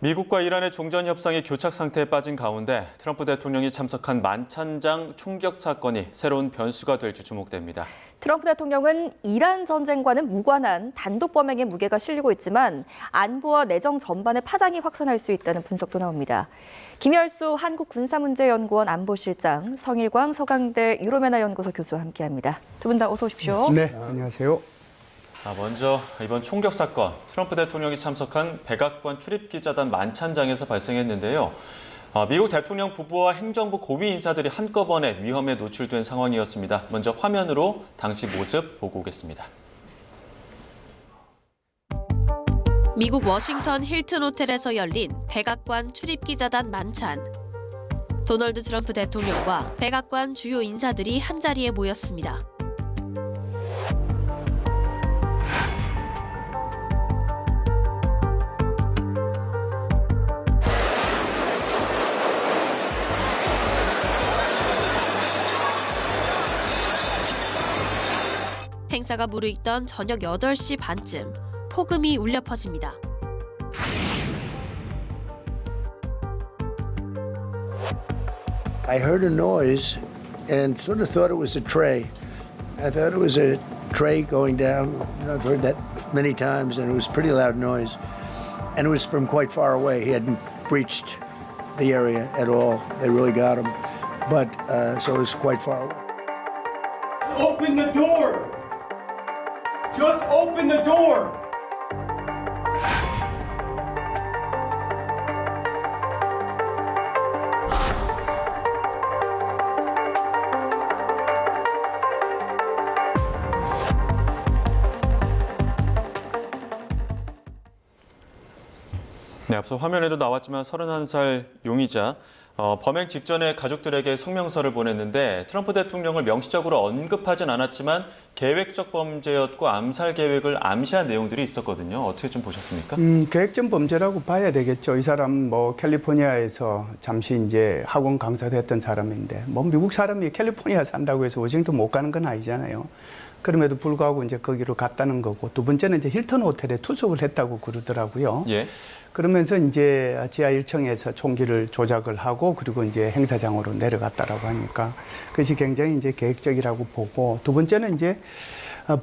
미국과 이란의 종전 협상이 교착 상태에 빠진 가운데 트럼프 대통령이 참석한 만찬장 총격 사건이 새로운 변수가 될지 주목됩니다. 트럼프 대통령은 이란 전쟁과는 무관한 단독 범행에 무게가 실리고 있지만 안보와 내정 전반에 파장이 확산할 수 있다는 분석도 나옵니다. 김열수 한국군사문제연구원 안보실장, 성일광 서강대 유로메나 연구소 교수와 함께합니다. 두 분 다 어서 오십시오. 네, 안녕하세요. 먼저 이번 총격 사건, 트럼프 대통령이 참석한 백악관 출입기자단 만찬장에서 발생했는데요. 미국 대통령 부부와 행정부 고위 인사들이 한꺼번에 위험에 노출된 상황이었습니다. 먼저 화면으로 당시 모습 보고 오겠습니다. 미국 워싱턴 힐튼 호텔에서 열린 백악관 출입기자단 만찬. 도널드 트럼프 대통령과 백악관 주요 인사들이 한자리에 모였습니다. 행사가 무르익던 저녁 8시 반쯤 폭음이 울려 퍼집니다. I heard a noise and sort of thought it was a tray. I thought it was a tray going down. You know, I've heard that many times, and it was a pretty loud noise. And it was from quite far away. He hadn't breached the area at all. They really got him. But so it was quite far away. Open the door! Just open the door! 네, 앞서 화면에도 나왔지만 31살 용의자, 범행 직전에 가족들에게 성명서를 보냈는데 트럼프 대통령을 명시적으로 언급하진 않았지만 계획적 범죄였고 암살 계획을 암시한 내용들이 있었거든요. 어떻게 좀 보셨습니까? 계획적 범죄라고 봐야 되겠죠. 이 사람 캘리포니아에서 잠시 이제 학원 강사도 했던 사람인데 미국 사람이 캘리포니아 산다고 해서 워싱턴 못 가는 건 아니잖아요. 그럼에도 불구하고 이제 거기로 갔다는 거고, 두 번째는 이제 힐튼 호텔에 투숙을 했다고 그러더라고요. 예. 그러면서 이제 지하 1층에서 총기를 조작을 하고 그리고 이제 행사장으로 내려갔다라고 하니까 그것이 굉장히 이제 계획적이라고 보고, 두 번째는 이제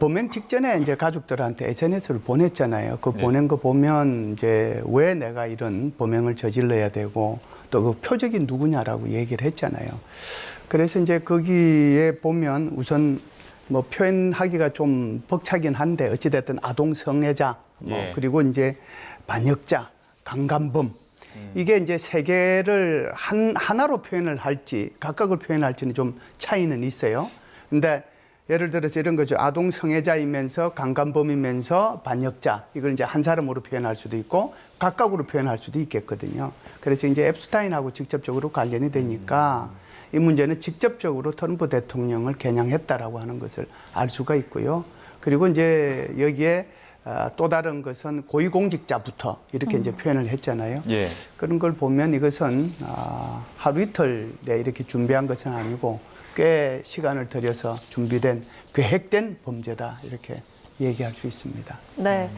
범행 직전에 이제 가족들한테 SNS를 보냈잖아요. 그 보낸 거 보면 이제 왜 내가 이런 범행을 저질러야 되고 또 그 표적이 누구냐라고 얘기를 했잖아요. 그래서 이제 거기에 보면 우선 표현하기가 좀 벅차긴 한데 어찌됐든 아동 성애자, 그리고 이제 반역자, 강간범, 이게 이제 세 개를 하나로 표현을 할지 각각을 표현할지는 좀 차이는 있어요. 근데 예를 들어서 이런 거죠. 아동 성애자이면서 강간범이면서 반역자, 이걸 이제 한 사람으로 표현할 수도 있고 각각으로 표현할 수도 있겠거든요. 그래서 이제 앱스타인하고 직접적으로 관련이 되니까 이 문제는 직접적으로 트럼프 대통령을 겨냥했다라고 하는 것을 알 수가 있고요. 그리고 이제 여기에 또 다른 것은 고위공직자부터 이렇게 이제 표현을 했잖아요. 예. 그런 걸 보면 이것은 하루 이틀에 이렇게 준비한 것은 아니고 꽤 시간을 들여서 준비된 계획된 범죄다, 이렇게 얘기할 수 있습니다. 네.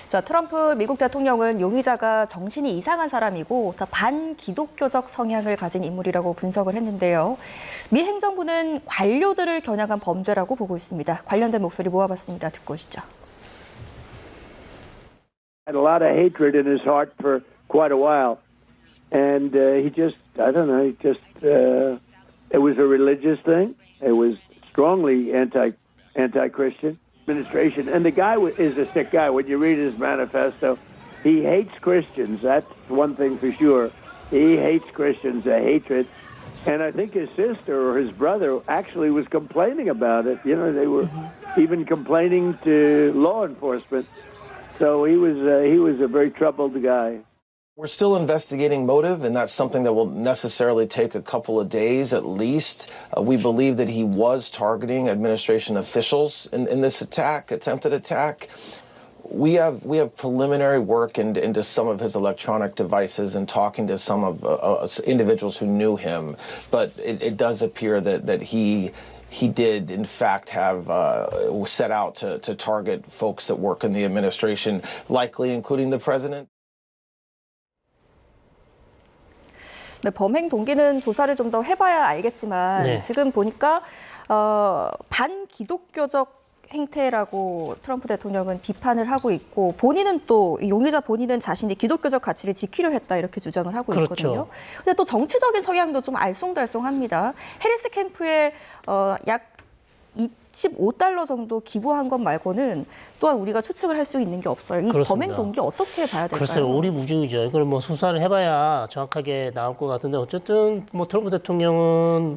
자, 트럼프 미국 대통령은 용의자가 정신이 이상한 사람이고 더 반기독교적 성향을 가진 인물이라고 분석을 했는데요. 미 행정부는 관료들을 겨냥한 범죄라고 보고 있습니다. 관련된 목소리 모아봤습니다. 듣고 오시죠. Had a lot of hatred in his heart for quite a while, and he just, I don't know, it was a religious thing. It was strongly anti-Christian administration, and the guy is a sick guy. When you read his manifesto, he hates Christians. That's one thing for sure. He hates Christians, a hatred. And I think his sister or his brother actually was complaining about it. You know, they were even complaining to law enforcement. So he was a very troubled guy. We're still investigating motive, and that's something that will necessarily take a couple of days at least. We believe that he was targeting administration officials in this attempted attack. We have preliminary work into some of his electronic devices and talking to some of individuals who knew him, but it does appear that he did, in fact, have set out to target folks that work in the administration, likely including the president. 네, 범행 동기는 조사를 좀 더 해봐야 알겠지만 네. 지금 보니까 반기독교적 행태라고 트럼프 대통령은 비판을 하고 있고 본인은 또 이 용의자 본인은 자신이 기독교적 가치를 지키려 했다 이렇게 주장을 하고 그렇죠. 있거든요. 근데 또 정치적인 성향도 좀 알쏭달쏭합니다. 해리스 캠프에 약 $25 정도 기부한 것 말고는 또한 우리가 추측을 할 수 있는 게 없어요. 이 그렇습니다. 범행 동기 어떻게 봐야 될까요? 글쎄요, 오리무중이죠. 이걸 뭐 수사를 해봐야 정확하게 나올 것 같은데 어쨌든 뭐 트럼프 대통령은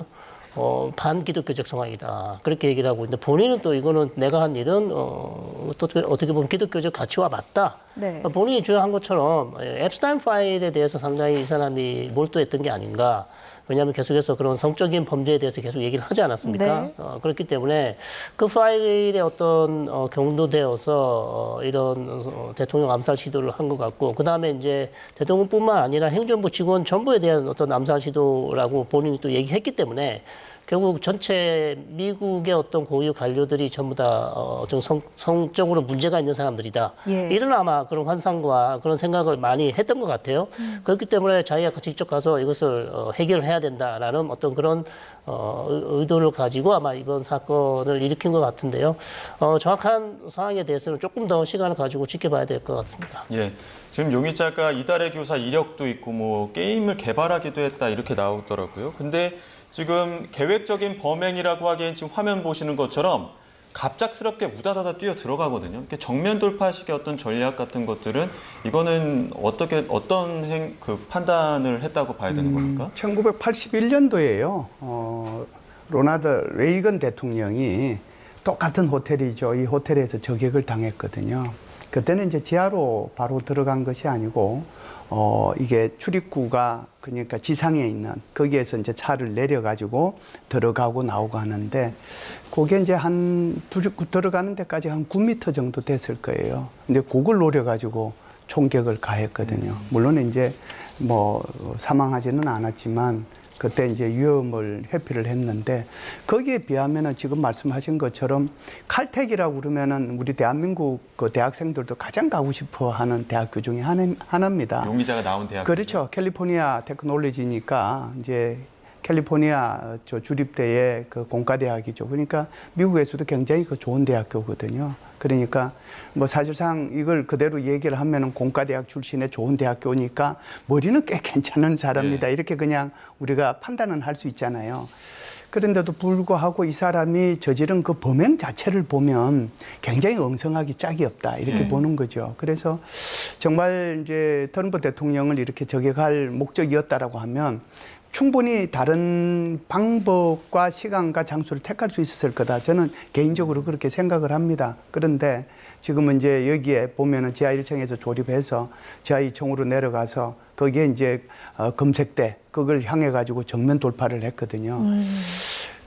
반기독교적 성향이다 그렇게 얘기를 하고 있는데 본인은 또 이거는 내가 한 일은 어떻게 보면 기독교적 가치와 맞다. 네. 본인이 주장한 것처럼 앱스타인 파일에 대해서 상당히 이 사람이 몰두했던 게 아닌가. 왜냐하면 계속해서 그런 성적인 범죄에 대해서 계속 얘기를 하지 않았습니까? 네. 그렇기 때문에 그 파일에 어떤 경도되어서 이런 대통령 암살 시도를 한 것 같고 그 다음에 이제 대통령뿐만 아니라 행정부 직원 전부에 대한 어떤 암살 시도라고 본인이 또 얘기했기 때문에 결국 전체 미국의 어떤 고위 관료들이 전부 다 좀 성적으로 문제가 있는 사람들이다. 예. 이런 아마 그런 환상과 그런 생각을 많이 했던 것 같아요. 그렇기 때문에 자기가 직접 가서 이것을 해결해야 된다라는 어떤 그런 의도를 가지고 아마 이번 사건을 일으킨 것 같은데요. 정확한 상황에 대해서는 조금 더 시간을 가지고 지켜봐야 될 것 같습니다. 예, 지금 용의자가 이달의 교사 이력도 있고 뭐 게임을 개발하기도 했다 이렇게 나오더라고요. 근데 지금 계획적인 범행이라고 하기엔 지금 화면 보시는 것처럼 갑작스럽게 우다다다 뛰어 들어가거든요. 이렇게 정면 돌파식의 어떤 전략 같은 것들은 이거는 어떤 판단을 했다고 봐야 되는 겁니까? 1981년도에요. 로나드 레이건 대통령이 똑같은 호텔이죠. 이 호텔에서 저격을 당했거든요. 그때는 이제 지하로 바로 들어간 것이 아니고 이게 출입구가 그러니까 지상에 있는 거기에서 이제 차를 내려가지고 들어가고 나오고 하는데 그게 이제 한 들어가는 데까지 한 9m 정도 됐을 거예요. 근데 그걸 노려가지고 총격을 가했거든요. 물론 이제 뭐 사망하지는 않았지만 그때 이제 위험을 회피를 했는데 거기에 비하면은 지금 말씀하신 것처럼 칼텍이라고 그러면은 우리 대한민국 그 대학생들도 가장 가고 싶어 하는 대학교 중에 하나입니다. 용의자가 나온 대학. 그렇죠. 캘리포니아 테크놀로지니까 이제 캘리포니아 저 주립대의 그 공과대학이죠. 그러니까 미국에서도 굉장히 그 좋은 대학교거든요. 그러니까 뭐 사실상 이걸 그대로 얘기를 하면은 공과대학 출신의 좋은 대학교니까 머리는 꽤 괜찮은 사람이다. 네. 이렇게 그냥 우리가 판단은 할 수 있잖아요. 그런데도 불구하고 이 사람이 저지른 그 범행 자체를 보면 굉장히 엉성하기 짝이 없다. 이렇게 보는 거죠. 그래서 정말 이제 트럼프 대통령을 이렇게 저격할 목적이었다라고 하면 충분히 다른 방법과 시간과 장소를 택할 수 있었을 거다. 저는 개인적으로 그렇게 생각을 합니다. 그런데 지금은 이제 여기에 보면은 지하 1층에서 조립해서 지하 2층으로 내려가서 거기에 이제 검색대 그걸 향해 가지고 정면 돌파를 했거든요.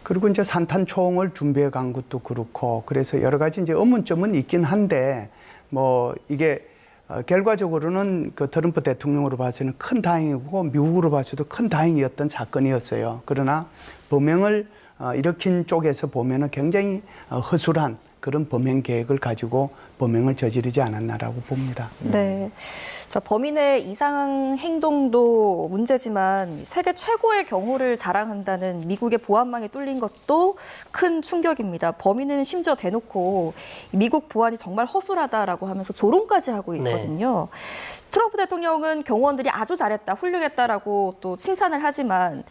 그리고 이제 산탄총을 준비해 간 것도 그렇고 그래서 여러 가지 이제 의문점은 있긴 한데 뭐 이게 결과적으로는 그 트럼프 대통령으로 봐서는 큰 다행이고 미국으로 봐서도 큰 다행이었던 사건이었어요. 그러나 범행을 일으킨 쪽에서 보면은 굉장히 허술한 그런 범행 계획을 가지고 범행을 저지르지 않았나라고 봅니다. 네. 자, 범인의 이상한 행동도 문제지만 세계 최고의 경호를 자랑한다는 미국의 보안망이 뚫린 것도 큰 충격입니다. 범인은 심지어 대놓고 미국 보안이 정말 허술하다라고 하면서 조롱까지 하고 있거든요. 트럼프 대통령은 경호원들이 아주 잘했다, 훌륭했다라고 또 칭찬을 하지만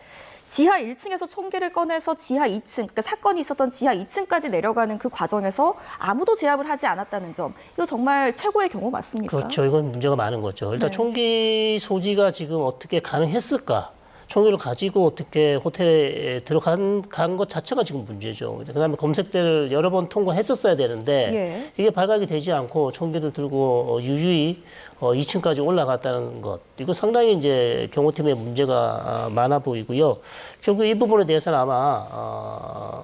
지하 1층에서 총기를 꺼내서 지하 2층, 그러니까 사건이 있었던 지하 2층까지 내려가는 그 과정에서 아무도 제압을 하지 않았다는 점. 이거 정말 최고의 경우 맞습니까? 그렇죠. 이건 문제가 많은 거죠. 일단 네. 총기 소지가 지금 어떻게 가능했을까? 총기를 가지고 어떻게 호텔에 들어간 것 자체가 지금 문제죠. 그다음에 검색대를 여러 번 통과했었어야 되는데 이게 발각이 되지 않고 총기를 들고 유유히 2층까지 올라갔다는 것. 이거 상당히 이제 경호팀의 문제가 많아 보이고요. 결국 이 부분에 대해서는 아마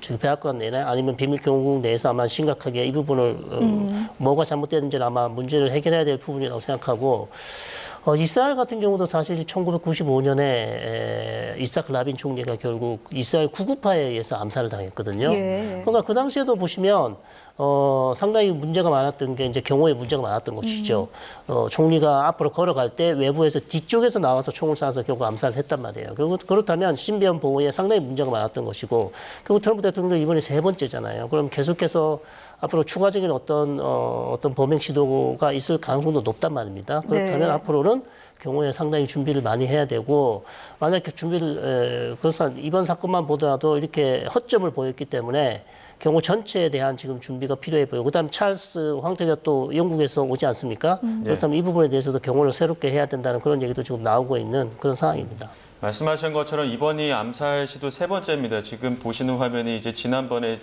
저 백악관 내나 아니면 비밀경호국 내에서 아마 심각하게 이 부분을 뭐가 잘못됐는지는 아마 문제를 해결해야 될 부분이라고 생각하고 이스라엘 같은 경우도 사실 1995년에 이삭 라빈 총리가 결국 이스라엘 구구파에 의해서 암살을 당했거든요. 그러니까 그 당시에도 보시면 상당히 문제가 많았던 게 이제 경호에 문제가 많았던 것이죠. 총리가 앞으로 걸어갈 때 외부에서 뒤쪽에서 나와서 총을 쏴서 결국 암살을 했단 말이에요. 그렇다면 신변 보호에 상당히 문제가 많았던 것이고, 그리고 트럼프 대통령 이번에 3번째잖아요. 그럼 계속해서 앞으로 추가적인 어떤 범행 시도가 있을 가능성도 높단 말입니다. 그렇다면 네. 앞으로는 경우에 상당히 준비를 많이 해야 되고, 만약에 준비를 그래서 이번 사건만 보더라도 이렇게 허점을 보였기 때문에 경우 전체에 대한 지금 준비가 필요해 보이고, 그다음 찰스 황태자 또 영국에서 오지 않습니까? 그렇다면 이 부분에 대해서도 경호를 새롭게 해야 된다는 그런 얘기도 지금 나오고 있는 그런 상황입니다. 말씀하신 것처럼 이번이 암살 시도 3번째입니다. 지금 보시는 화면이 이제 지난번에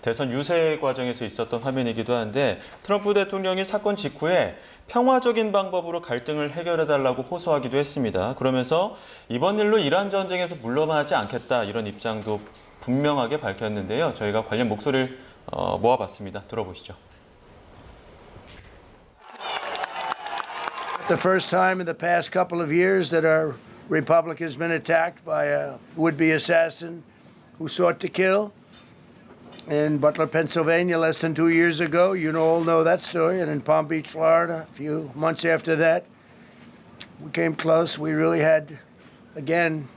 대선 유세 과정에서 있었던 화면이기도 한데, 트럼프 대통령이 사건 직후에 평화적인 방법으로 갈등을 해결해달라고 호소하기도 했습니다. 그러면서 이번 일로 이란 전쟁에서 물러나지 않겠다, 이런 입장도 분명하게 밝혔는데요. 저희가 관련 목소리를 모아봤습니다. 들어보시죠. The first time in the past couple of years that our republic has been attacked by a would-be assassin who sought to kill. In Butler, Pennsylvania, less than 2 years ago, you all know that story. And in Palm Beach, Florida, a few months after that, we came close. We really had, again,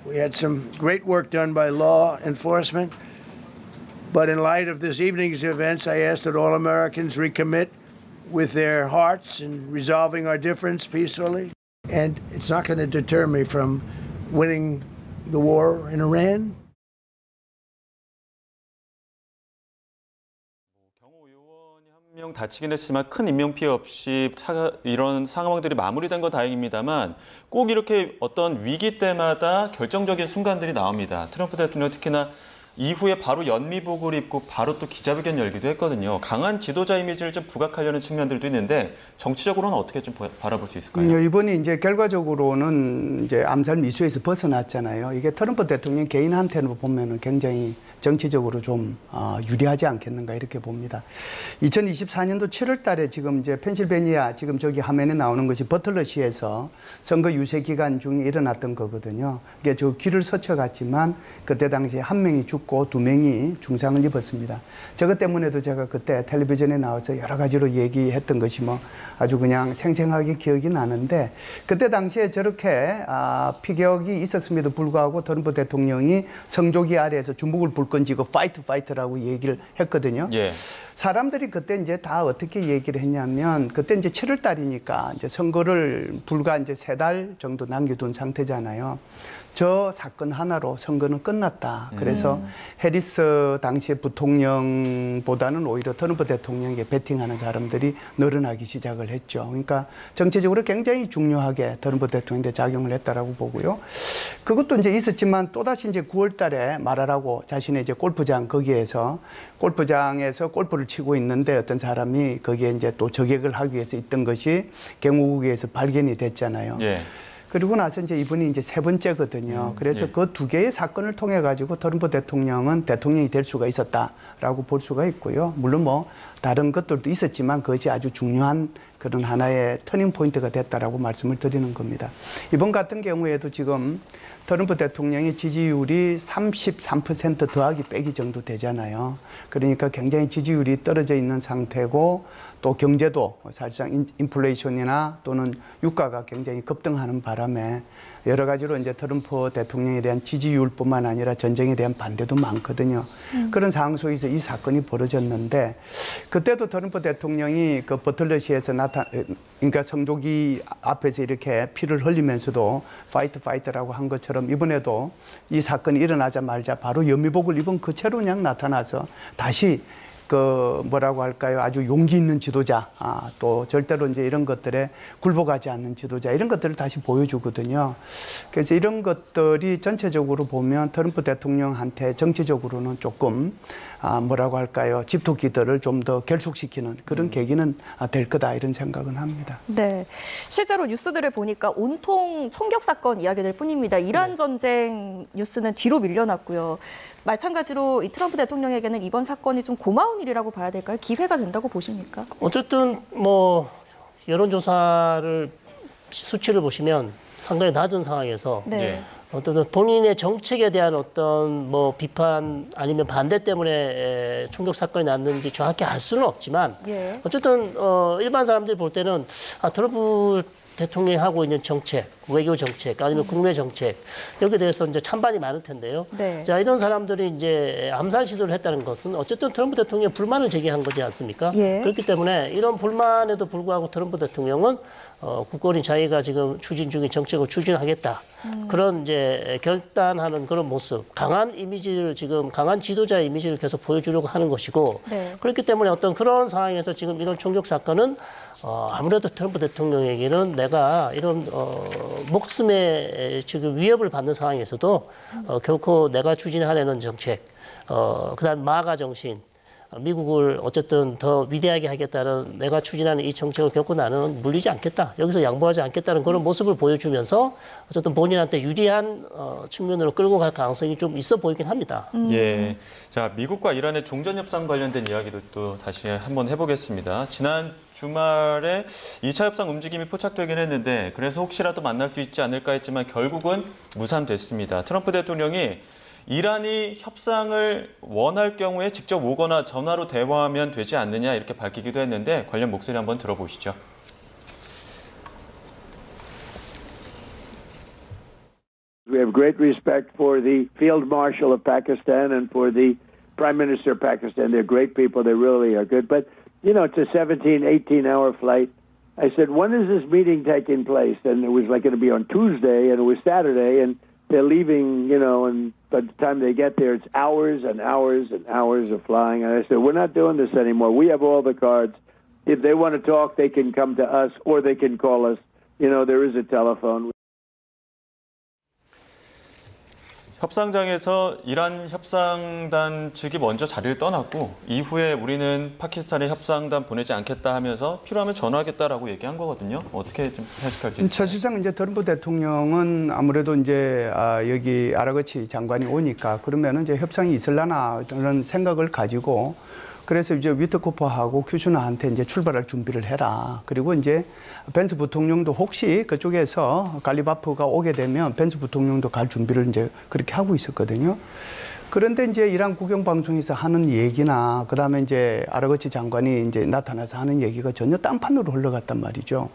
we had some great work done by law enforcement. But in light of this evening's events, I ask that all Americans recommit with their hearts in resolving our difference peacefully. And it's not going to deter me from winning the war in Iran. 한 명 다치긴 했지만 큰 인명피해 없이 이런 상황들이 마무리된 건 다행입니다만, 꼭 이렇게 어떤 위기 때마다 결정적인 순간들이 나옵니다. 트럼프 대통령 특히나 이후에 바로 연미복을 입고 바로 또 기자회견 열기도 했거든요. 강한 지도자 이미지를 좀 부각하려는 측면들도 있는데, 정치적으로는 어떻게 좀 바라볼 수 있을까요? 이번이 이제 결과적으로는 이제 암살 미수에서 벗어났잖아요. 이게 트럼프 대통령 개인한테는 보면은 굉장히 정치적으로 좀 유리하지 않겠는가 이렇게 봅니다. 2024년도 7월 달에 지금 이제 펜실베니아 지금 저기 화면에 나오는 것이 버틀러시에서 선거 유세 기간 중에 일어났던 거거든요. 이게 저 길을 스쳐갔지만 그때 당시에 1명이 죽고 2명이 중상을 입었습니다. 저것 때문에도 제가 그때 텔레비전에 나와서 여러 가지로 얘기했던 것이 뭐 아주 그냥 생생하게 기억이 나는데, 그때 당시에 저렇게 피격이 있었음에도 불구하고 트럼프 대통령이 성조기 아래에서 주먹을 불끈 쥐고 파이트라고 얘기를 했거든요. 예. 사람들이 그때 이제 다 어떻게 얘기를 했냐면, 그때 이제 7월 달이니까 이제 선거를 불과 이제 3달 정도 남겨둔 상태잖아요. 저 사건 하나로 선거는 끝났다. 그래서 해리스 당시의 부통령보다는 오히려 트럼프 대통령에게 배팅하는 사람들이 늘어나기 시작을 했죠. 그러니까 정치적으로 굉장히 중요하게 트럼프 대통령한테 작용을 했다라고 보고요. 그것도 이제 있었지만 또다시 이제 9월 달에 말하라고 자신의 이제 골프장 거기에서 골프장에서 골프를 치고 있는데 어떤 사람이 거기에 이제 또 저격을 하기 위해서 있던 것이 경호국에서 발견이 됐잖아요. 예. 그리고 나서 이제 이분이 이제 3번째거든요. 그래서 예. 그 2개의 사건을 통해 가지고 트럼프 대통령은 대통령이 될 수가 있었다라고 볼 수가 있고요. 물론 뭐 다른 것들도 있었지만 그것이 아주 중요한 그런 하나의 터닝 포인트가 됐다라고 말씀을 드리는 겁니다. 이번 같은 경우에도 지금 트럼프 대통령의 지지율이 33% 더하기 빼기 정도 되잖아요. 그러니까 굉장히 지지율이 떨어져 있는 상태고, 또 경제도 사실상 인플레이션이나 또는 유가가 굉장히 급등하는 바람에 여러 가지로 이제 트럼프 대통령에 대한 지지율뿐만 아니라 전쟁에 대한 반대도 많거든요. 그런 상황 속에서 이 사건이 벌어졌는데, 그때도 트럼프 대통령이 그 버틀러시에서 그러니까 성조기 앞에서 이렇게 피를 흘리면서도 파이트라고 한 것처럼 이번에도 이 사건이 일어나자마자 바로 연미복을 입은 그 채로 그냥 나타나서 다시 그 뭐라고 할까요? 아주 용기 있는 지도자, 또 절대로 이제 이런 것들에 굴복하지 않는 지도자, 이런 것들을 다시 보여주거든요. 그래서 이런 것들이 전체적으로 보면 트럼프 대통령한테 정치적으로는 조금 뭐라고 할까요? 집토끼들을 좀 더 결속시키는 그런 계기는 될 거다, 이런 생각은 합니다. 네, 실제로 뉴스들을 보니까 온통 총격 사건 이야기들 뿐입니다. 이란 전쟁 뉴스는 뒤로 밀려났고요. 마찬가지로 이 트럼프 대통령에게는 이번 사건이 좀 고마운 일이라고 봐야 될까요? 기회가 된다고 보십니까? 어쨌든 뭐 여론조사를 수치를 보시면 상당히 낮은 상황에서 네. 어떤 본인의 정책에 대한 어떤 뭐 비판 아니면 반대 때문에 총격 사건이 났는지 정확히 알 수는 없지만 예. 어쨌든 일반 사람들이 볼 때는 트럼프 대통령이 하고 있는 정책, 외교 정책, 아니면 국내 정책 여기에 대해서 이제 찬반이 많을 텐데요. 네. 자, 이런 사람들이 이제 암살 시도를 했다는 것은 어쨌든 트럼프 대통령이 불만을 제기한 거지 않습니까? 예. 그렇기 때문에 이런 불만에도 불구하고 트럼프 대통령은 국권이 자기가 지금 추진 중인 정책을 추진하겠다. 그런 이제 결단하는 그런 모습, 강한 이미지를 지금 강한 지도자의 이미지를 계속 보여주려고 하는 것이고 네. 그렇기 때문에 어떤 그런 상황에서 지금 이런 총격 사건은 아무래도 트럼프 대통령에게는 내가 이런 목숨의 지금 위협을 받는 상황에서도 결코 내가 추진하려는 정책, 그다음 마가 정신, 미국을 어쨌든 더 위대하게 하겠다는 내가 추진하는 이 정책을 결코 나는 물리지 않겠다. 여기서 양보하지 않겠다는 그런 모습을 보여주면서 어쨌든 본인한테 유리한 측면으로 끌고 갈 가능성이 좀 있어 보이긴 합니다. 예. 자, 미국과 이란의 종전 협상 관련된 이야기도 또 다시 한번 해보겠습니다. 지난 주말에 2차 협상 움직임이 포착되긴 했는데 그래서 혹시라도 만날 수 있지 않을까 했지만 결국은 무산됐습니다. 트럼프 대통령이 이란이 협상을 원할 경우에 직접 오거나 전화로 대화하면 되지 않느냐 이렇게 밝히기도 했는데 관련 목소리 한번 들어보시죠. We have great respect for the Field Marshal of Pakistan and for the Prime Minister of Pakistan. They're great people. They really are good. But, you know, it's a 17, 18-hour flight. I said, when is this meeting taking place? And it was like going to be on Tuesday, and it was Saturday, and they're leaving, you know, and by the time they get there, it's hours and hours and hours of flying. And I said, we're not doing this anymore. We have all the cards. If they want to talk, they can come to us or they can call us. You know, there is a telephone. 협상장에서 이란 협상단 측이 먼저 자리를 떠났고 이후에 우리는 파키스탄에 협상단 보내지 않겠다 하면서 필요하면 전화하겠다라고 얘기한 거거든요. 어떻게 좀 해석할지. 사실상 이제 트럼프 대통령은 아무래도 이제 여기 아라거치 장관이 오니까 그러면은 이제 협상이 있을라나 그런 생각을 가지고 그래서 이제 위트코퍼하고 큐슈나한테 이제 출발할 준비를 해라. 그리고 이제 벤스 부통령도 혹시 그쪽에서 갈리바프가 오게 되면 벤스 부통령도 갈 준비를 이제 그렇게 하고 있었거든요. 그런데 이제 이란 국영방송에서 하는 얘기나 그다음에 이제 아라거치 장관이 이제 나타나서 하는 얘기가 전혀 딴판으로 흘러갔단 말이죠.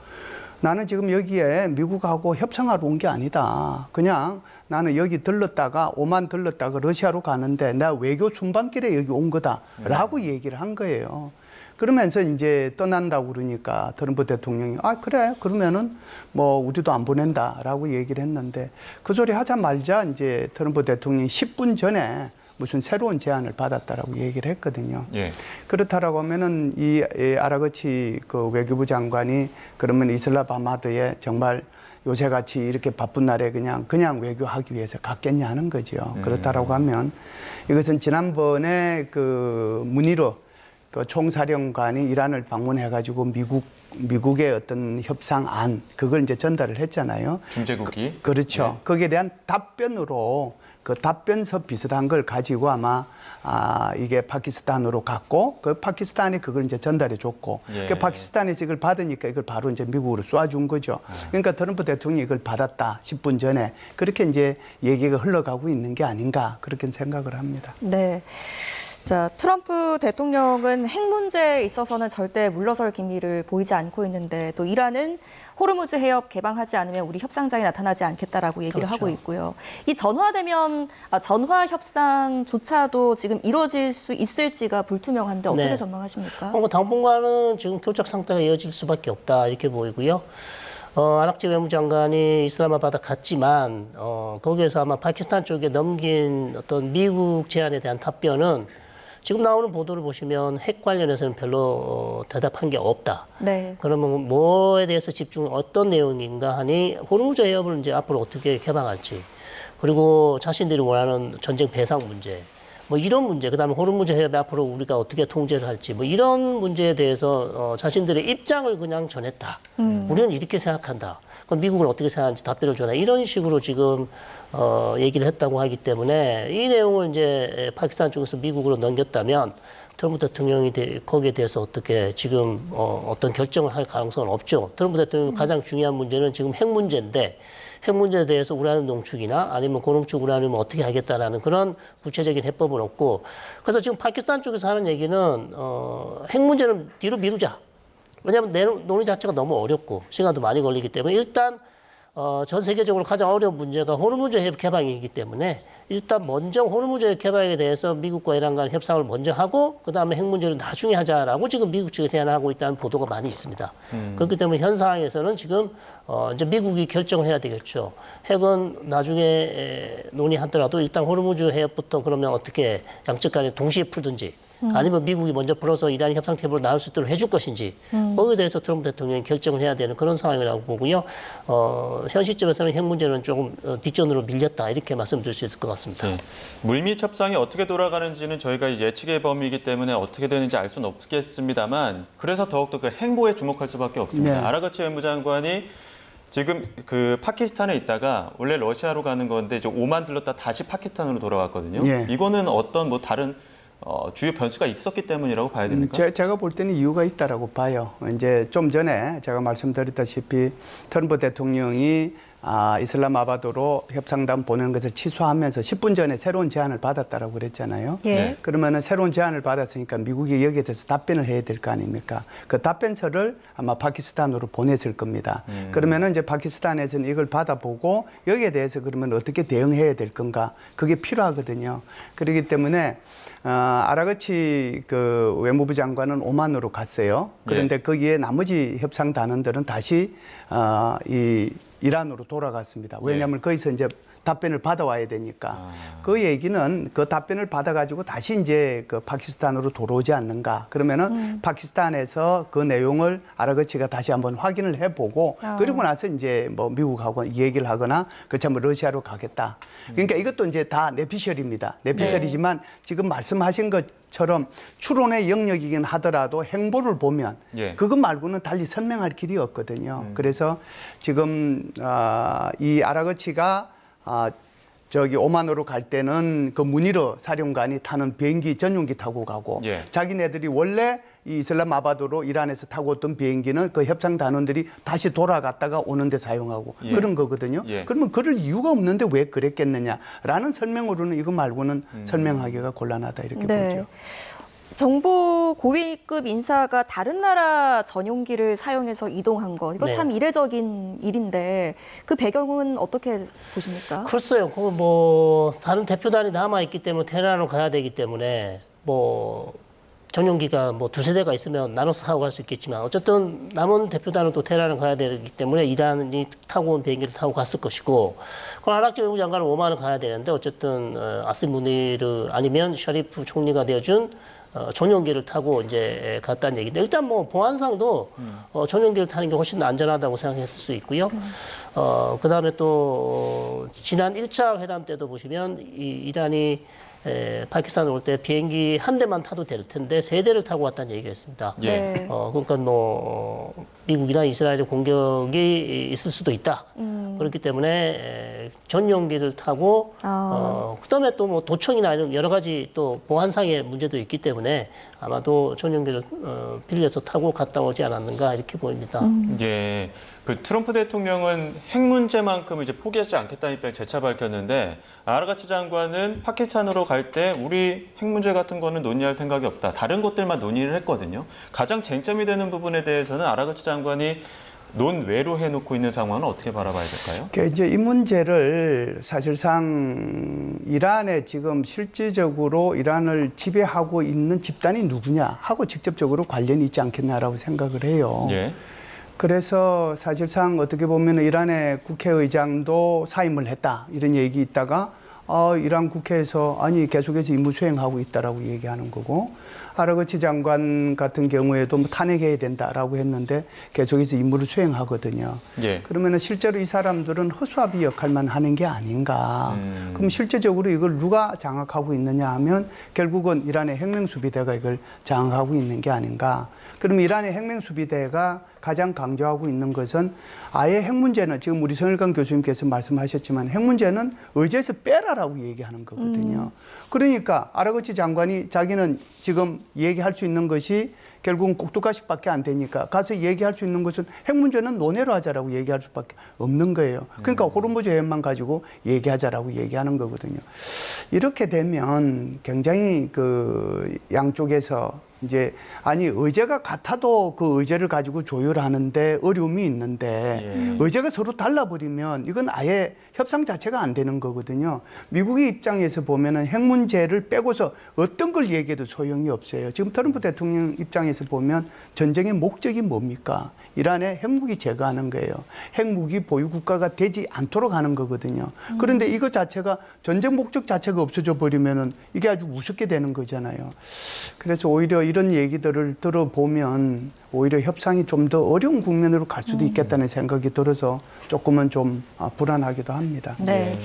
나는 지금 여기에 미국하고 협상하러 온 게 아니다. 그냥 나는 여기 들렀다가 오만 들렀다가 러시아로 가는데 내가 외교 순방길에 여기 온 거다라고 얘기를 한 거예요. 그러면서 이제 떠난다고 그러니까 트럼프 대통령이 그래 그러면은 뭐 우리도 안 보낸다라고 얘기를 했는데 그 소리 하자 말자 이제 트럼프 대통령이 10분 전에 무슨 새로운 제안을 받았다라고 얘기를 했거든요. 예. 그렇다라고 하면은 이 아라거치 그 외교부 장관이 그러면 이슬라마바드에 정말 요새같이 이렇게 바쁜 날에 그냥 외교하기 위해서 갔겠냐 하는 거죠. 그렇다라고 하면 이것은 지난번에 그 문희로 그 총사령관이 이란을 방문해가지고 미국의 어떤 협상안 그걸 이제 전달을 했잖아요. 중재국이. 그렇죠. 네. 거기에 대한 답변으로 그 답변서 비슷한 걸 가지고 아마 이게 파키스탄으로 갔고 그 파키스탄이 그걸 이제 전달해 줬고 예. 그 파키스탄에서 이걸 받으니까 이걸 바로 이제 미국으로 쏴준 거죠. 그러니까 트럼프 대통령이 이걸 받았다 10분 전에 그렇게 이제 얘기가 흘러가고 있는 게 아닌가 그렇게 생각을 합니다. 네. 자, 트럼프 대통령은 핵 문제에 있어서는 절대 물러설 기미를 보이지 않고 있는데 또 이란은 호르무즈 해협 개방하지 않으면 우리 협상장에 나타나지 않겠다라고 얘기를 그렇죠. 하고 있고요. 이 전화 협상조차도 지금 이루어질 수 있을지가 불투명한데 어떻게 네. 전망하십니까? 당분간은 지금 교착 상태가 이어질 수밖에 없다 이렇게 보이고요. 아락지 외무장관이 이슬라마바드 갔지만 거기에서 아마 파키스탄 쪽에 넘긴 어떤 미국 제안에 대한 답변은 지금 나오는 보도를 보시면 핵 관련해서는 별로 대답한 게 없다. 네. 그러면 뭐에 대해서 어떤 내용인가 하니 호르무즈 해협을 이제 앞으로 어떻게 개방할지 그리고 자신들이 원하는 전쟁 배상 문제 뭐 이런 문제 그다음에 호르무즈 해협 앞으로 우리가 어떻게 통제를 할지 뭐 이런 문제에 대해서 자신들의 입장을 그냥 전했다. 우리는 이렇게 생각한다. 그럼 미국은 어떻게 생각하는지 답변을 줘라. 이런 식으로 지금 얘기를 했다고 하기 때문에 이 내용을 이제 파키스탄 쪽에서 미국으로 넘겼다면 트럼프 대통령이 거기에 대해서 어떻게 지금 어떤 결정을 할 가능성은 없죠. 트럼프 대통령 가장 중요한 문제는 지금 핵 문제인데 핵 문제에 대해서 우라늄 농축이나 아니면 고농축 우라늄을 어떻게 하겠다라는 그런 구체적인 해법은 없고, 그래서 지금 파키스탄 쪽에서 하는 얘기는 핵 문제는 뒤로 미루자. 왜냐하면 논의 자체가 너무 어렵고 시간도 많이 걸리기 때문에 일단 전 세계적으로 가장 어려운 문제가 호르무즈 해협 개방이기 때문에 일단 먼저 호르무즈 해협 개방에 대해서 미국과 이란 간 협상을 먼저 하고 그다음에 핵 문제를 나중에 하자라고 지금 미국 측에서 제안하고 있다는 보도가 많이 있습니다. 그렇기 때문에 현 상황에서는 지금 이제 미국이 결정을 해야 되겠죠. 핵은 나중에 논의하더라도 일단 호르무즈 해협부터 그러면 어떻게 양측 간에 동시에 풀든지 아니면 미국이 먼저 풀어서 이란이 협상 테이블로 나올 수 있도록 해줄 것인지 거기에 대해서 트럼프 대통령이 결정을 해야 되는 그런 상황이라고 보고요. 현 시점에서는 핵 문제는 조금 뒷전으로 밀렸다 이렇게 말씀드릴 수 있을 것 같습니다. 네. 물밑 협상이 어떻게 돌아가는지는 저희가 예측의 범위이기 때문에 어떻게 되는지 알 수는 없겠습니다만 그래서 더욱더 그 행보에 주목할 수밖에 없습니다. 네. 아라가치 외무장관이 지금 그 파키스탄에 있다가 원래 러시아로 가는 건데 이제 오만 들렀다 다시 파키스탄으로 돌아갔거든요. 네. 이거는 어떤 뭐 다른 주요 변수가 있었기 때문이라고 봐야 됩니까? 제가 볼 때는 이유가 있다라고 봐요. 이제 좀 전에 제가 말씀드렸다시피 트럼프 대통령이 이슬람마바드로 협상단 보내는 것을 취소하면서 10분 전에 새로운 제안을 받았다라고 그랬잖아요. 예. 그러면은 새로운 제안을 받았으니까 미국이 여기에 대해서 답변을 해야 될 거 아닙니까? 그 답변서를 아마 파키스탄으로 보냈을 겁니다. 그러면은 이제 파키스탄에서는 이걸 받아보고 여기에 대해서 그러면 어떻게 대응해야 될 건가? 그게 필요하거든요. 그렇기 때문에 아라가치 그 외무부 장관은 오만으로 갔어요. 그런데 거기에 나머지 협상 단원들은 다시 이란으로 돌아갔습니다. 왜냐하면 거기서 이제 답변을 받아와야 되니까. 그 얘기는 그 답변을 받아가지고 다시 이제 그 파키스탄으로 돌아오지 않는가. 그러면은 파키스탄에서 그 내용을 아라가치가 다시 한번 확인을 해보고 그리고 나서 이제 뭐 미국하고 얘기를 하거나 그렇지 않으면 러시아로 가겠다. 그러니까 이것도 이제 다 내피셜입니다. 내피셜이지만 지금 말씀하신 것처럼 추론의 영역이긴 하더라도 행보를 보면 그것 말고는 달리 설명할 길이 없거든요. 그래서 지금 이 아라가치가 저기 오만으로 갈 때는 그 무니르 사령관이 타는 비행기 전용기 타고 가고 자기네들이 원래 이 이슬람마바드로 이란에서 타고 왔던 비행기는 그 협상 단원들이 다시 돌아갔다가 오는데 사용하고 그런 거거든요. 그러면 그럴 이유가 없는데 왜 그랬겠느냐라는 설명으로는 이거 말고는 설명하기가 곤란하다 이렇게 보죠. 정부 고위급 인사가 다른 나라 전용기를 사용해서 이동한 거, 이거 참 이례적인 일인데 그 배경은 어떻게 보십니까? 글쎄요. 그거 뭐 다른 대표단이 남아 있기 때문에 테헤란으로 가야 되기 때문에 뭐 전용기가 뭐 두세 대가 있으면 나눠서 타고 갈 수 있겠지만 어쨌든 남은 대표단은 또 테헤란을 가야 되기 때문에 이란이 타고 온 비행기를 타고 갔을 것이고, 그럼 아라가치 외무장관은 오만을 가야 되는데 어쨌든 아심 무니르 아니면 샤리프 총리가 되어준 전용기를 타고 이제 갔다는 얘기인데, 일단 뭐 보안상도 전용기를 타는 게 훨씬 안전하다고 생각했을 수 있고요. 그다음에 또 지난 1차 회담 때도 보시면 이란이 파키스탄 올 때 비행기 한 대만 타도 될 텐데 세 대를 타고 왔다는 얘기가 있습니다. 그러니까 뭐 미국이나 이스라엘의 공격이 있을 수도 있다. 그렇기 때문에 전용기를 타고 그다음에 또 뭐 도청이나 이런 여러 가지 또 보안상의 문제도 있기 때문에 아마도 전용기를 빌려서 타고 갔다 오지 않았는가 이렇게 보입니다. 예. 그 트럼프 대통령은 핵 문제만큼 이제 포기하지 않겠다는 입장을 재차 밝혔는데 아라가치 장관은 파키스탄으로 갈 때 우리 핵 문제 같은 거는 논의할 생각이 없다. 다른 것들만 논의를 했거든요. 가장 쟁점이 되는 부분에 대해서는 아라가치 장관이 논외로 해놓고 있는 상황은 어떻게 바라봐야 될까요? 그러니까 이제 이 문제를 사실상 이란에 지금 실질적으로 이란을 지배하고 있는 집단이 누구냐 하고 직접적으로 관련이 있지 않겠나라고 생각을 해요. 그래서 사실상 어떻게 보면 이란의 국회의장도 사임을 했다 이런 얘기 있다가 이란 국회에서 아니 계속해서 임무 수행하고 있다라고 얘기하는 거고, 아라가치 장관 같은 경우에도 뭐 탄핵해야 된다라고 했는데 계속해서 임무를 수행하거든요. 그러면 실제로 이 사람들은 허수아비 역할만 하는 게 아닌가. 그럼 실제적으로 이걸 누가 장악하고 있느냐 하면 결국은 이란의 혁명수비대가 이걸 장악하고 있는 게 아닌가. 그럼 이란의 핵맹수비대가 가장 강조하고 있는 것은 아예 핵 문제는 지금 우리 성일강 교수님께서 말씀하셨지만 핵 문제는 의제에서 빼라라고 얘기하는 거거든요. 그러니까 아라그치 장관이 자기는 지금 얘기할 수 있는 것이 결국은 꼭두가시밖에 안 되니까 가서 얘기할 수 있는 것은 핵 문제는 논의로 하자라고 얘기할 수밖에 없는 거예요. 그러니까 호르무즈 해협만 가지고 얘기하자라고 얘기하는 거거든요. 이렇게 되면 굉장히 그 양쪽에서 이제 아니 의제가 같아도 그 의제를 가지고 조율하는데 어려움이 있는데 의제가 서로 달라버리면 이건 아예 협상 자체가 안 되는 거거든요. 미국의 입장에서 보면은 핵 문제를 빼고서 어떤 걸 얘기해도 소용이 없어요. 지금 트럼프 대통령 입장에서 보면 전쟁의 목적이 뭡니까? 이란에 핵무기 제거하는 거예요. 핵무기 보유 국가가 되지 않도록 하는 거거든요. 그런데 이거 자체가 전쟁 목적 자체가 없어져 버리면은 이게 아주 우습게 되는 거잖아요. 그래서 오히려 이런 얘기들을 들어보면 오히려 협상이 좀 더 어려운 국면으로 갈 수도 있겠다는 생각이 들어서 조금은 좀 불안하기도 합니다. 네.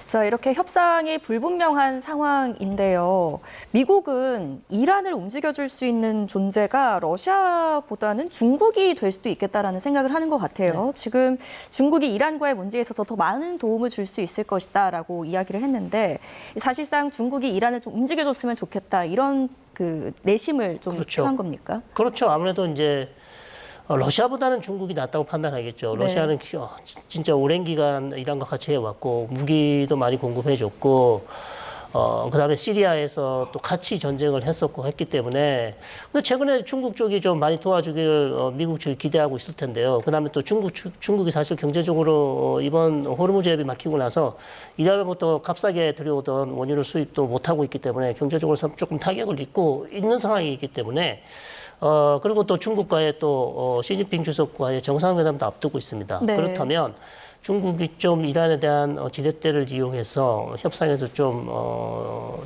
자, 이렇게 협상이 불분명한 상황인데요. 미국은 이란을 움직여줄 수 있는 존재가 러시아보다는 중국이 될 수도 있겠다라는 생각을 하는 것 같아요. 네. 지금 중국이 이란과의 문제에 있어서 더 많은 도움을 줄 수 있을 것이다라고 이야기를 했는데 사실상 중국이 이란을 좀 움직여줬으면 좋겠다 이런 그 내심을 좀 표한 겁니까? 그렇죠. 아무래도 이제 러시아보다는 중국이 낫다고 판단하겠죠. 러시아는 진짜 오랜 기간 이란과 같이 해왔고 무기도 많이 공급해줬고 그다음에 시리아에서 또 같이 전쟁을 했었고 했기 때문에 근데 최근에 중국 쪽이 좀 많이 도와주기를 미국 쪽이 기대하고 있을 텐데요. 그다음에 또 중국이 사실 경제적으로 이번 호르무즈 해협이 막히고 나서 이란으로부터 값싸게 들여오던 원유를 수입도 못하고 있기 때문에 경제적으로 조금 타격을 입고 있는 상황이기 때문에 그리고 또 중국과의 또 시진핑 주석과의 정상회담도 앞두고 있습니다. 네. 그렇다면 중국이 좀 이란에 대한 지렛대를 이용해서 협상에서 좀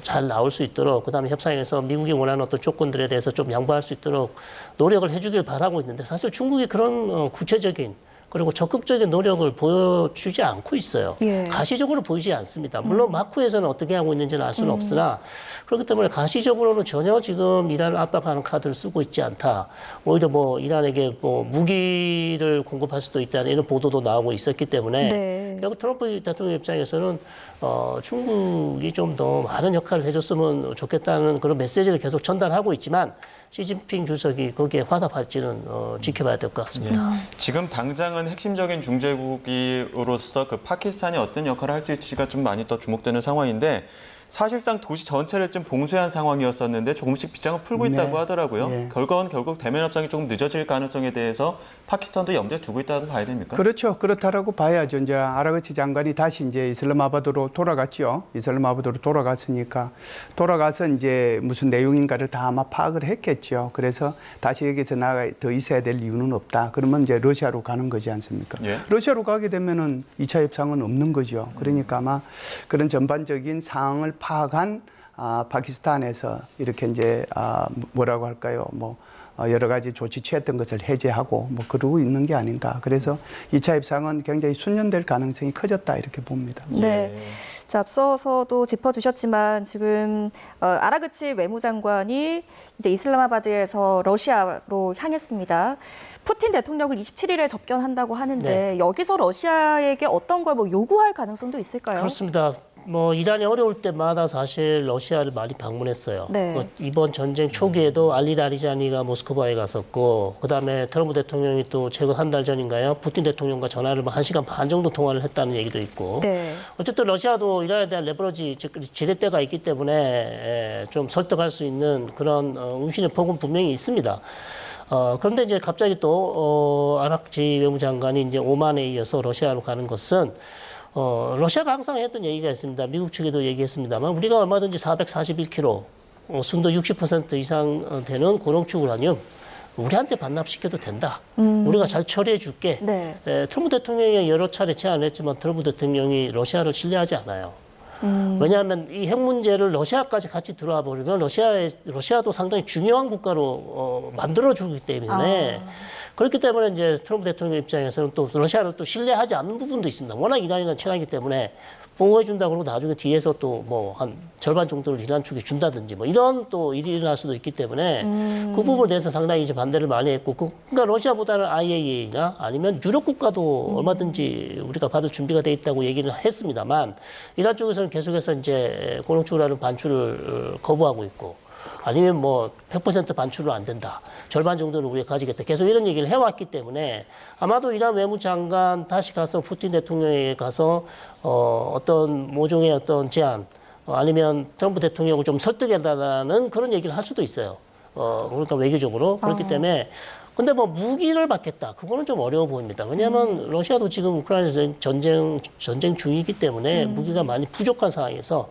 잘 나올 수 있도록 그다음에 협상에서 미국이 원하는 어떤 조건들에 대해서 좀 양보할 수 있도록 노력을 해주길 바라고 있는데 사실 중국이 그런 구체적인 그리고 적극적인 노력을 보여주지 않고 있어요. 예. 가시적으로 보이지 않습니다. 물론 마쿠에서는 어떻게 하고 있는지는 알 수는 없으나 그렇기 때문에 가시적으로는 전혀 지금 이란을 압박하는 카드를 쓰고 있지 않다. 오히려 뭐 이란에게 뭐 무기를 공급할 수도 있다는 이런 보도도 나오고 있었기 때문에 네. 결국 트럼프 대통령 입장에서는 중국이 좀 더 많은 역할을 해줬으면 좋겠다는 그런 메시지를 계속 전달하고 있지만 시진핑 주석이 거기에 화답할지는 지켜봐야 될 것 같습니다. 지금 당장은 핵심적인 중재국으로서 그 파키스탄이 어떤 역할을 할 수 있을지가 좀 많이 더 주목되는 상황인데 사실상 도시 전체를 좀 봉쇄한 상황이었었는데 조금씩 빗장을 풀고 있다고 하더라고요. 네. 결과는 결국 대면 협상이 조금 늦어질 가능성에 대해서 파키스탄도 염두에 두고 있다고 봐야 됩니까? 그렇죠. 그렇다라고 봐야죠. 이제 아라그치 장관이 다시 이제 이슬람마바드로 돌아갔죠. 이슬람마바드로 돌아갔으니까 돌아가서 이제 무슨 내용인가를 다 아마 파악을 했겠죠. 그래서 다시 여기서 나가 더 있어야 될 이유는 없다. 그러면 이제 러시아로 가는 거지 않습니까? 예. 러시아로 가게 되면은 2차 협상은 없는 거죠. 그러니까 아마 그런 전반적인 상황을 파악한 파키스탄에서 이렇게 이제 뭐라고 할까요? 뭐 여러 가지 조치 취했던 것을 해제하고 뭐 그러고 있는 게 아닌가. 그래서 2차 협상은 굉장히 순년될 가능성이 커졌다 이렇게 봅니다. 네. 자, 앞서서도 짚어주셨지만 지금 아라그치 외무장관이 이제 이슬람마바드에서 러시아로 향했습니다. 푸틴 대통령을 27일에 접견한다고 하는데 네. 여기서 러시아에게 어떤 걸 뭐 요구할 가능성도 있을까요? 그렇습니다. 뭐 이란이 어려울 때마다 사실 러시아를 많이 방문했어요. 네. 이번 전쟁 초기에도 알리 라리자니가 모스크바에 갔었고 그다음에 트럼프 대통령이 또 최근 한 달 전인가요? 푸틴 대통령과 전화를 1시간 반 정도 통화를 했다는 얘기도 있고 네. 어쨌든 러시아도 이란에 대한 레버리지, 즉 지렛대가 있기 때문에 좀 설득할 수 있는 그런 운신의 폭은 분명히 있습니다. 그런데 이제 갑자기 또 아라그치 외무장관이 이제 오만에 이어서 러시아로 가는 것은 러시아가 항상 했던 얘기가 있습니다. 미국 측에도 얘기했습니다만 우리가 얼마든지 441kg, 순도 60% 이상 되는 고농축 우라늄 우리한테 반납시켜도 된다. 우리가 잘 처리해 줄게. 네. 트럼프 대통령이 여러 차례 제안을 했지만 트럼프 대통령이 러시아를 신뢰하지 않아요. 왜냐하면 이 핵 문제를 러시아까지 같이 들어와 버리면 러시아도 상당히 중요한 국가로 만들어주기 때문에 그렇기 때문에 이제 트럼프 대통령 입장에서는 또 러시아를 또 신뢰하지 않는 부분도 있습니다. 워낙 이란이랑 친하기 때문에 보호해준다고 그러고 나중에 뒤에서 또 뭐 한 절반 정도를 이란 쪽에 준다든지 뭐 이런 또 일이 일어날 수도 있기 때문에 그 부분에 대해서 상당히 이제 반대를 많이 했고 그러니까 러시아보다는 IAEA나 아니면 유럽 국가도 얼마든지 우리가 받을 준비가 돼 있다고 얘기를 했습니다만 이란 쪽에서는 계속해서 이제 고농축이라는 반출을 거부하고 있고 아니면 뭐 100% 반출은 안 된다. 절반 정도는 우리가 가지겠다. 계속 이런 얘기를 해왔기 때문에 아마도 이란 외무장관 다시 가서 푸틴 대통령에게 가서 어떤 모종의 어떤 제안 아니면 트럼프 대통령을 좀 설득해달라는 그런 얘기를 할 수도 있어요. 그러니까 외교적으로. 그렇기 때문에 근데 뭐 무기를 받겠다. 그거는 좀 어려워 보입니다. 왜냐하면 러시아도 지금 우크라이나 전쟁 중이기 때문에 무기가 많이 부족한 상황에서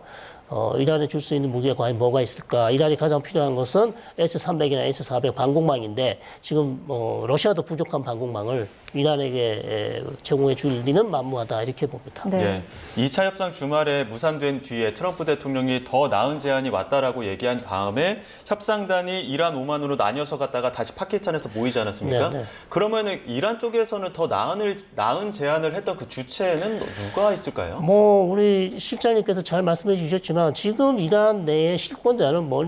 이란에 줄 수 있는 무기가 과연 뭐가 있을까? 이란이 가장 필요한 것은 S-300이나 S-400 방공망인데 지금 러시아도 부족한 방공망을 이란에게 제공해 줄 리는 만무하다 이렇게 봅니다. 네. 2차 협상 주말에 무산된 뒤에 트럼프 대통령이 더 나은 제안이 왔다라고 얘기한 다음에 협상단이 이란 오만으로 나뉘어서 갔다가 다시 파키스탄에서 모이지 않았습니까? 네, 네. 그러면은 이란 쪽에서는 더 나은 제안을 했던 그 주체는 누가 있을까요? 뭐 우리 실장님께서 잘 말씀해 주셨지만 지금 이란 내의 실권자는 뭐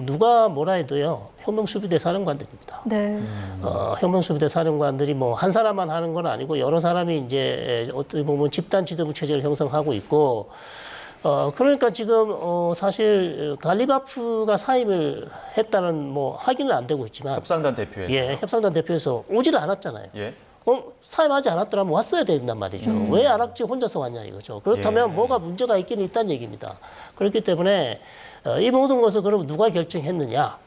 누가 뭐라 해도요 혁명수비대 사령관들입니다. 네. 혁명수비대 사령관들이 뭐 한 사람만 하는 건 아니고 여러 사람이 이제 어떻게 보면 집단 지도부 체제를 형성하고 있고 그러니까 지금 사실 갈리바프가 사임을 했다는 뭐 확인은 안 되고 있지만 협상단 대표에 예, 협상단 대표에서 오지를 않았잖아요. 예. 사임하지 않았더라면 왔어야 된단 말이죠. 왜 안 왔지 혼자서 왔냐 이거죠. 그렇다면 예. 뭐가 문제가 있긴 있다는 얘기입니다. 그렇기 때문에 이 모든 것을 그럼 누가 결정했느냐?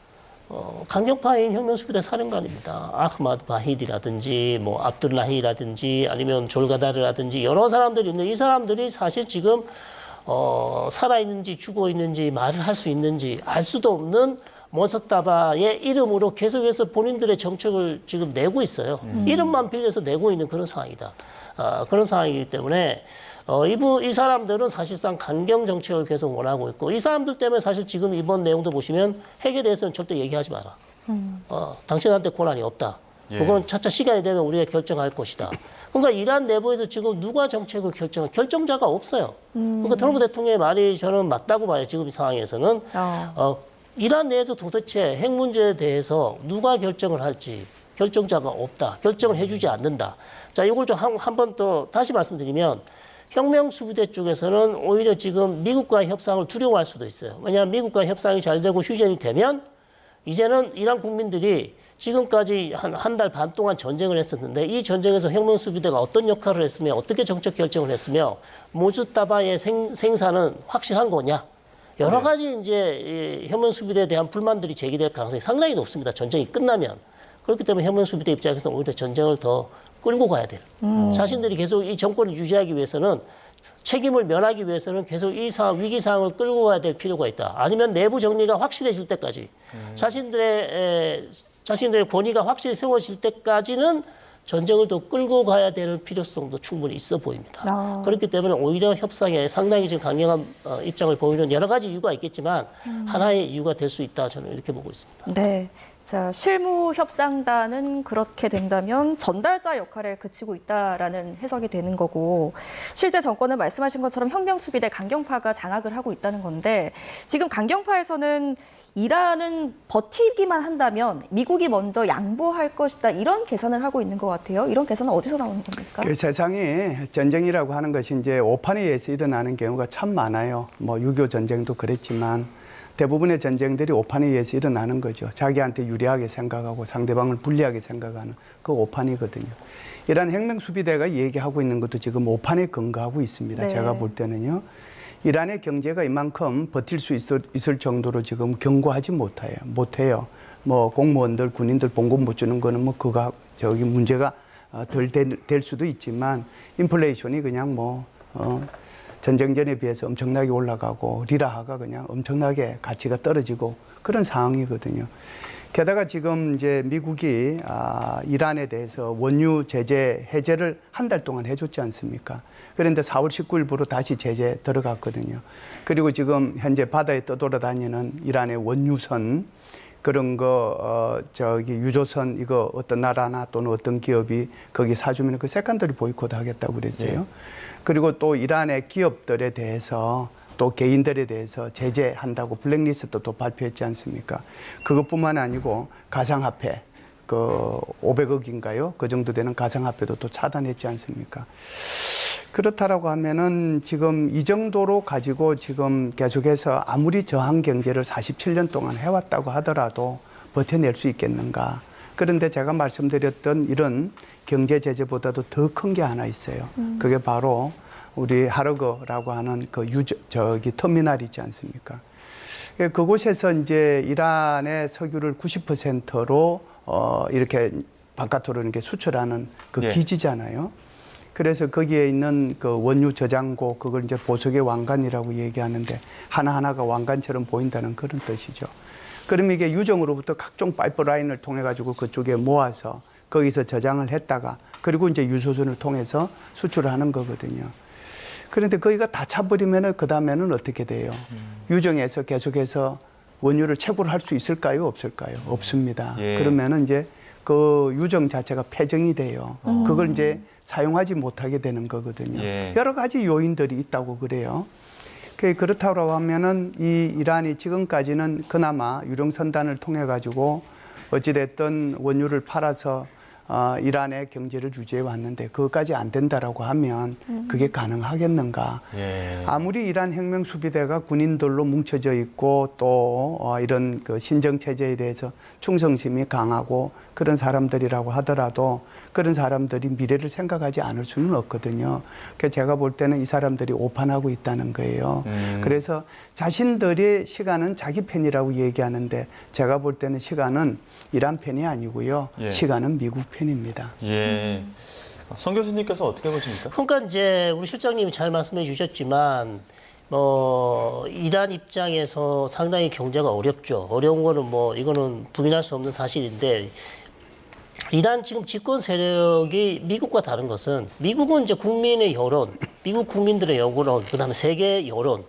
강경파인 혁명수비대 사령관입니다. 아흐마드 바히디라든지 뭐 압둘라히라든지 아니면 졸가다르라든지 여러 사람들이 있는 이 사람들이 사실 지금 살아있는지 죽어있는지 말을 할 수 있는지 알 수도 없는 모사타바의 이름으로 계속해서 본인들의 정책을 지금 내고 있어요. 이름만 빌려서 내고 있는 그런 상황이다. 그런 상황이기 때문에 이 사람들은 사실상 강경 정책을 계속 원하고 있고 이 사람들 때문에 사실 지금 이번 내용도 보시면 핵에 대해서는 절대 얘기하지 마라. 당신한테 권한이 없다. 그건 차차 시간이 되면 우리가 결정할 것이다. 그러니까 이란 내부에서 지금 누가 정책을 결정자가 없어요. 그러니까 트럼프 대통령의 말이 저는 맞다고 봐요. 지금 이 상황에서는. 이란 내에서 도대체 핵 문제에 대해서 누가 결정을 할지 결정자가 없다. 결정을 해주지 않는다. 자, 이걸 좀 한 번 더 다시 말씀드리면 혁명수비대 쪽에서는 오히려 지금 미국과의 협상을 두려워할 수도 있어요. 왜냐하면 미국과의 협상이 잘 되고 휴전이 되면 이제는 이란 국민들이 지금까지 한 달 반 동안 전쟁을 했었는데 이 전쟁에서 혁명수비대가 어떤 역할을 했으며 어떻게 정책 결정을 했으며 모즈타바의 생사는 확실한 거냐. 여러 가지 이제 혁명수비대에 대한 불만들이 제기될 가능성이 상당히 높습니다. 전쟁이 끝나면. 그렇기 때문에 혁명수비대 입장에서는 오히려 전쟁을 더 끌고 가야 돼요. 자신들이 계속 이 정권을 유지하기 위해서는 책임을 면하기 위해서는 계속 이 상황, 위기 상황을 끌고 가야 될 필요가 있다. 아니면 내부 정리가 확실해질 때까지 자신들의 권위가 확실히 세워질 때까지는 전쟁을 또 끌고 가야 될 필요성도 충분히 있어 보입니다. 그렇기 때문에 오히려 협상에 상당히 지금 강경한 입장을 보이는 여러 가지 이유가 있겠지만 하나의 이유가 될 수 있다. 저는 이렇게 보고 있습니다. 네. 자, 실무 협상단은 그렇게 된다면 전달자 역할에 그치고 있다라는 해석이 되는 거고 실제 정권은 말씀하신 것처럼 혁명수비대 강경파가 장악을 하고 있다는 건데 지금 강경파에서는 이란은 버티기만 한다면 미국이 먼저 양보할 것이다 이런 계산을 하고 있는 것 같아요. 이런 계산은 어디서 나오는 겁니까? 그 세상에 전쟁이라고 하는 것이 이제 오판에 의해서 일어나는 경우가 참 많아요. 뭐 6.25 전쟁도 그랬지만 대부분의 전쟁들이 오판에 의해서 일어나는 거죠. 자기한테 유리하게 생각하고 상대방을 불리하게 생각하는 그 오판이거든요. 이란 혁명수비대가 얘기하고 있는 것도 지금 오판에 근거하고 있습니다. 네. 제가 볼 때는요. 이란의 경제가 이만큼 버틸 수 있을 정도로 지금 견고하지 못해요. 뭐 공무원들, 군인들 봉급 못 주는 거는 뭐 문제가 덜 될 수도 있지만 인플레이션이 그냥 전쟁 전에 비해서 엄청나게 올라가고 리라화가 그냥 엄청나게 가치가 떨어지고 그런 상황이거든요. 게다가 지금 이제 미국이 이란에 대해서 원유 제재 해제를 한 달 동안 해줬지 않습니까? 그런데 4월 19일부로 다시 제재 들어갔거든요. 그리고 지금 현재 바다에 떠돌아다니는 이란의 원유선 그런 거 저기 유조선 이거 어떤 나라나 또는 어떤 기업이 거기 사주면 그 세컨더리 보이콧 하겠다고 그랬어요. 네. 그리고 또 이란의 기업들에 대해서 또 개인들에 대해서 제재한다고 블랙리스트도 발표했지 않습니까? 그것뿐만 아니고 가상화폐 그 500억인가요? 그 정도 되는 가상화폐도 또 차단했지 않습니까? 그렇다라고 하면은 지금 이 정도로 가지고 지금 계속해서 아무리 저항 경제를 47년 동안 해왔다고 하더라도 버텨낼 수 있겠는가? 그런데 제가 말씀드렸던 이런 경제 제재보다도 더 큰 게 하나 있어요. 그게 바로 우리 하르거라고 하는 그 터미널 있지 않습니까? 그곳에서 이제 이란의 석유를 90%로 이렇게 바깥으로 이렇게 수출하는 그 기지잖아요. 그래서 거기에 있는 그 원유 저장고 그걸 이제 보석의 왕관이라고 얘기하는데 하나하나가 왕관처럼 보인다는 그런 뜻이죠. 그럼 이게 유정으로부터 각종 파이프라인을 통해 가지고 그쪽에 모아서 거기서 저장을 했다가 그리고 이제 유조선을 통해서 수출을 하는 거거든요. 그런데 거기가 다 차버리면은 그 다음에는 어떻게 돼요? 유정에서 계속해서 원유를 채굴할 수 있을까요? 없을까요? 없습니다. 그러면은 이제 그 유정 자체가 폐정이 돼요. 그걸 이제 사용하지 못하게 되는 거거든요. 여러 가지 요인들이 있다고 그래요. 그렇다고 하면은 이 이란이 지금까지는 그나마 유령선단을 통해 가지고 어찌됐든 원유를 팔아서 이란의 경제를 유지해 왔는데 그것까지 안 된다라고 하면 그게 가능하겠는가? 아무리 이란 혁명 수비대가 군인들로 뭉쳐져 있고 또 이런 그 신정 체제에 대해서 충성심이 강하고 그런 사람들이라고 하더라도 그런 사람들이 미래를 생각하지 않을 수는 없거든요. 그래서 제가 볼 때는 이 사람들이 오판하고 있다는 거예요. 그래서 자신들의 시간은 자기 편이라고 얘기하는데 제가 볼 때는 시간은 이란 편이 아니고요. 시간은 미국 편입니다. 성 교수님께서 어떻게 보십니까? 그러니까 이제 우리 실장님이 잘 말씀해 주셨지만 이란 입장에서 상당히 경제가 어렵죠. 어려운 거는 이거는 부인할 수 없는 사실인데 이란 지금 집권 세력이 미국과 다른 것은 미국은 이제 국민의 여론, 미국 국민들의 여론, 그다음에 세계 여론,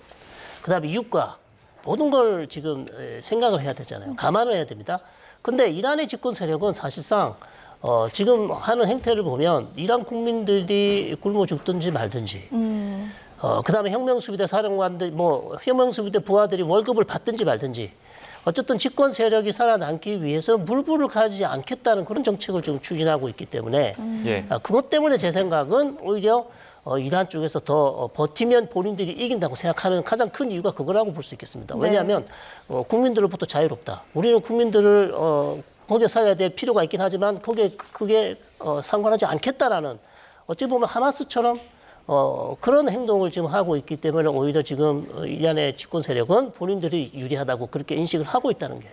그다음에 유가 모든 걸 지금 생각을 해야 되잖아요. 감안을 해야 됩니다. 근데 이란의 집권 세력은 사실상 지금 하는 행태를 보면 이란 국민들이 굶어 죽든지 말든지, 그다음에 혁명수비대 사령관들, 혁명수비대 부하들이 월급을 받든지 말든지, 어쨌든 집권 세력이 살아남기 위해서 물불을 가지지 않겠다는 그런 정책을 지금 추진하고 있기 때문에 그것 때문에 제 생각은 오히려 이란 쪽에서 더 버티면 본인들이 이긴다고 생각하는 가장 큰 이유가 그거라고 볼 수 있겠습니다. 왜냐하면 국민들로부터 자유롭다. 우리는 국민들을 거기에 살아야 될 필요가 있긴 하지만 그게 상관하지 않겠다라는 어찌 보면 하마스처럼 그런 행동을 지금 하고 있기 때문에 오히려 지금 이란의 집권 세력은 본인들이 유리하다고 그렇게 인식을 하고 있다는 게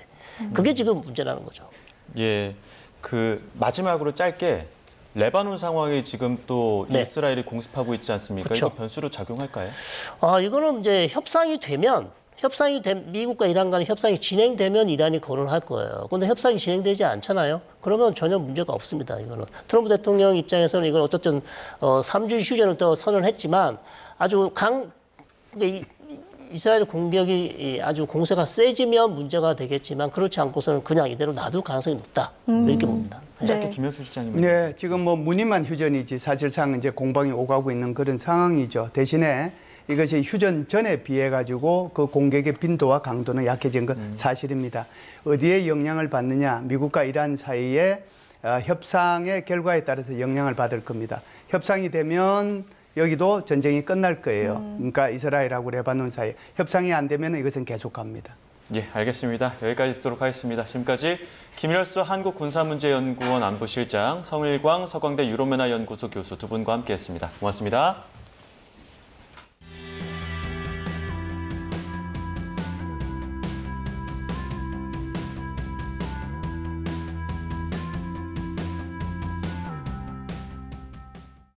그게 지금 문제라는 거죠. 그 마지막으로 짧게 레바논 상황이 지금 또 이스라엘이 공습하고 있지 않습니까? 그렇죠. 이거 변수로 작용할까요? 이거는 이제 미국과 이란 간의 협상이 진행되면 이란이 거론할 거예요. 그런데 협상이 진행되지 않잖아요. 그러면 전혀 문제가 없습니다. 이거는 트럼프 대통령 입장에서는 이걸 어쨌든 3주 휴전을 또 선언했지만 아주 이스라엘 공격이 아주 공세가 세지면 문제가 되겠지만 그렇지 않고서는 그냥 이대로 놔둘 가능성이 높다. 이렇게 봅니다. 김현수 시장님. 네, 지금 무늬만 휴전이지 사실상 이제 공방이 오가고 있는 그런 상황이죠. 대신에 이것이 휴전 전에 비해 가지고 그 공격의 빈도와 강도는 약해진 건 사실입니다. 어디에 영향을 받느냐? 미국과 이란 사이의 협상의 결과에 따라서 영향을 받을 겁니다. 협상이 되면 여기도 전쟁이 끝날 거예요. 그러니까 이스라엘하고 레바논 사이 협상이 안 되면 이것은 계속합니다. 알겠습니다. 여기까지 듣도록 하겠습니다. 지금까지 김일수 한국군사문제연구원 안보실장, 성일광 서강대 유로메나 연구소 교수 두 분과 함께했습니다. 고맙습니다.